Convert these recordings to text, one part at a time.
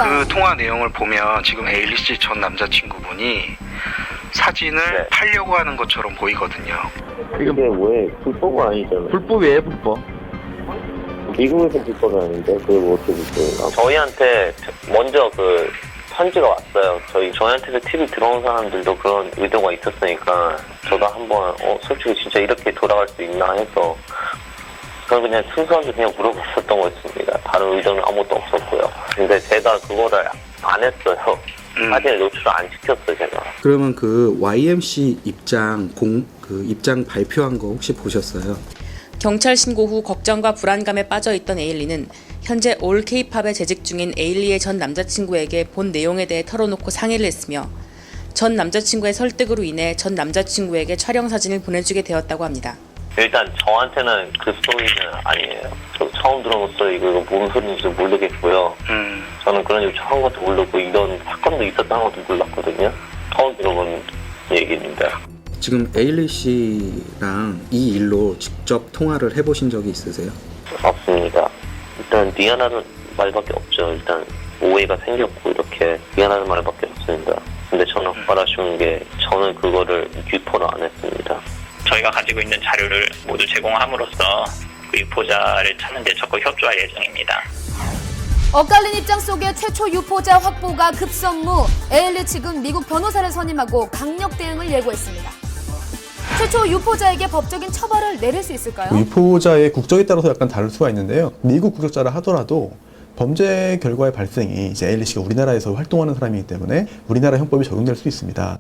그 통화 내용을 보면 지금 에일리 씨 전 남자친구분이 사진을 팔려고 하는 것처럼 보이거든요. 이게 왜 불법은 아니잖아요. 불법이에요, 불법. 미국에서 불법은 아닌데 그걸 뭐 어떻게 불법인가? 저희한테 먼저 그 편지가 왔어요. 저희한테서 TV 들어온 사람들도 그런 의도가 있었으니까 저도 한번 솔직히 진짜 이렇게 돌아갈 수 있나 해서 저는 그냥 순수하게 그냥 물어봤었던 거였습니다. 다른 의도는 아무것도 없었고요. 근데 제가 그거를 안 했어요. 사진을 노출을 안 시켰어요, 제가. 그러면 그 YMC 입장 입장 발표한 거 혹시 보셨어요? 경찰 신고 후 걱정과 불안감에 빠져있던 에일리는 현재 올 K-팝에 재직 중인 에일리의 전 남자친구에게 본 내용에 대해 털어놓고 상의를 했으며 전 남자친구의 설득으로 인해 전 남자친구에게 촬영 사진을 보내주게 되었다고 합니다. 일단 저한테는 그 스토리는 아니에요. 저 처음 들어본 스토리 이거 무슨 소리인지 모르겠고요. 저는 그런 일 처음 것도 모르고 이런 사건도 있었다는 것도 몰랐거든요. 처음 들어본 얘기입니다. 지금 에일리 씨랑 이 일로 직접 통화를 해보신 적이 있으세요? 없습니다. 일단 미안하다는 말밖에 없죠. 일단 오해가 생겼고 이렇게 미안하다는 말밖에 없습니다. 근데 저는 정말 아쉬운 게 저는 그거를 유포를 안 했습니다. 저희가 가지고 있는 자료를 모두 제공함으로써 그 유포자를 찾는 데 적극 협조할 예정입니다. 엇갈린 입장 속에 최초 유포자 확보가 급선무. 에일리 측은 미국 변호사를 선임하고 강력 대응을 예고했습니다. 최초 유포자에게 법적인 처벌을 내릴 수 있을까요? 유포자의 국적에 따라서 약간 다를 수가 있는데요. 미국 국적자라 하더라도 범죄 결과의 발생이 이제 에일리 씨가 우리나라에서 활동하는 사람이기 때문에 우리나라 형법이 적용될 수 있습니다.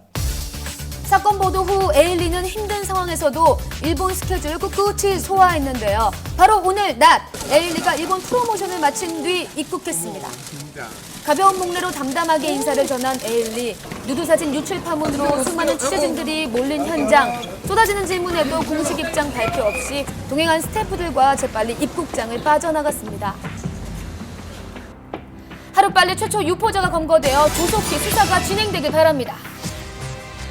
사건 보도 후 에일리는 힘든 상황에서도 일본 스케줄 꿋꿋이 소화했는데요. 바로 오늘 낮 에일리가 일본 프로모션을 마친 뒤 입국했습니다. 가벼운 목례로 담담하게 인사를 전한 에일리. 누드사진 유출 파문으로 수많은 취재진들이 몰린 현장. 쏟아지는 질문에도 공식 입장 발표 없이 동행한 스태프들과 재빨리 입국장을 빠져나갔습니다. 하루빨리 최초 유포자가 검거되어 조속히 수사가 진행되길 바랍니다.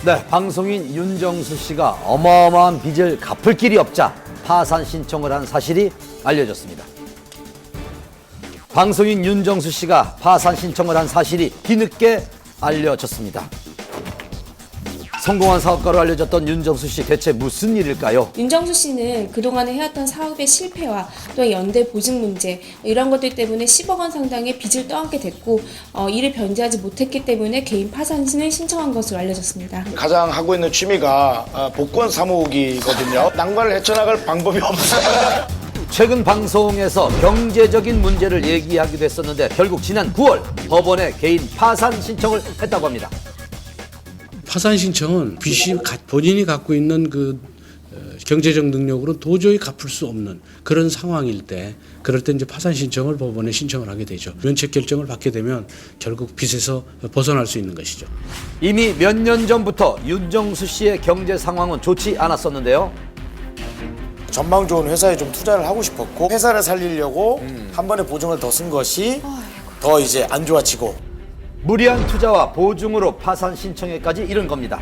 네, 방송인 윤정수 씨가 어마어마한 빚을 갚을 길이 없자 파산 신청을 한 사실이 알려졌습니다. 방송인 윤정수 씨가 파산 신청을 한 사실이 뒤늦게 알려졌습니다. 성공한 사업가로 알려졌던 윤정수 씨, 대체 무슨 일일까요? 윤정수 씨는 그동안에 해왔던 사업의 실패와 또 연대 보증 문제 이런 것들 때문에 10억 원 상당의 빚을 떠안게 됐고 이를 변제하지 못했기 때문에 개인 파산을 신청한 것으로 알려졌습니다. 가장 하고 있는 취미가 복권 사모으기거든요. 난관을 헤쳐나갈 방법이 없어요. 최근 방송에서 경제적인 문제를 얘기하기도 했었는데 결국 지난 9월 법원에 개인 파산 신청을 했다고 합니다. 파산 신청은 빚이 본인이 갖고 있는 그 경제적 능력으로 도저히 갚을 수 없는 그런 상황일 때, 그럴 때 이제 파산 신청을 법원에 신청을 하게 되죠. 면책 결정을 받게 되면 결국 빚에서 벗어날 수 있는 것이죠. 이미 몇 년 전부터 윤정수 씨의 경제 상황은 좋지 않았었는데요. 전망 좋은 회사에 좀 투자를 하고 싶었고 회사를 살리려고 한 번에 보증을 더 쓴 것이 더 이제 안 좋아지고 무리한 투자와 보증으로 파산 신청에까지 이른 겁니다.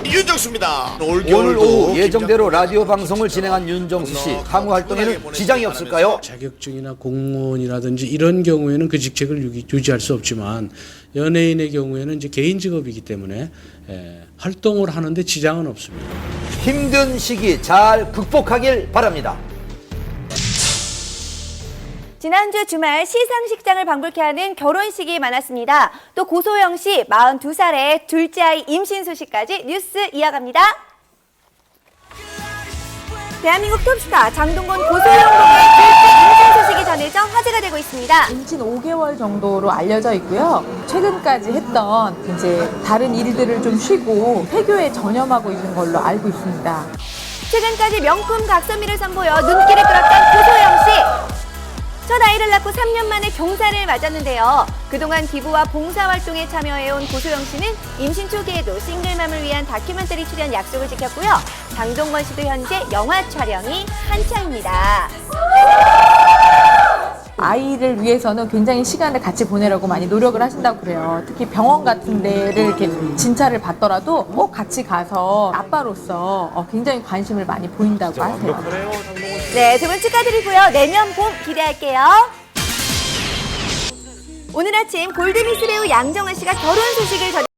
윤정수입니다. 오늘 오후 예정대로 라디오 방송을 진행한 윤정수 씨, 향후 활동에는 지장이 없을까요? 자격증이나 공무원이라든지 이런 경우에는 그 직책을 유지할 수 없지만 연예인의 경우에는 이제 개인 직업이기 때문에 활동을 하는데 지장은 없습니다. 힘든 시기 잘 극복하길 바랍니다. 지난주 주말 시상식장을 방불케 하는 결혼식이 많았습니다. 또 고소영 씨 42살에 둘째 아이 임신 소식까지 뉴스 이어갑니다. 대한민국 톱스타 장동건 고소영 부부의 둘째 임신 소식이 전해져 화제가 되고 있습니다. 임신 5개월 정도로 알려져 있고요. 최근까지 했던 이제 다른 일들을 좀 쉬고 폐교에 전념하고 있는 걸로 알고 있습니다. 최근까지 명품 각선미를 선보여 눈길을 끌었던 고소영 씨. 첫 아이를 낳고 3년 만에 경사를 맞았는데요. 그동안 기부와 봉사활동에 참여해온 고소영 씨는 임신 초기에도 싱글맘을 위한 다큐멘터리 출연 약속을 지켰고요. 장동건 씨도 현재 영화 촬영이 한창입니다. 아이를 위해서는 굉장히 시간을 같이 보내려고 많이 노력을 하신다고 그래요. 특히 병원 같은 데를 이렇게 진찰을 받더라도 꼭 같이 가서 아빠로서 굉장히 관심을 많이 보인다고 하세요. 네, 두 분 축하드리고요. 내년 봄 기대할게요. 오늘 아침 골드미스 배우 양정아 씨가 결혼 소식을 전했습니다.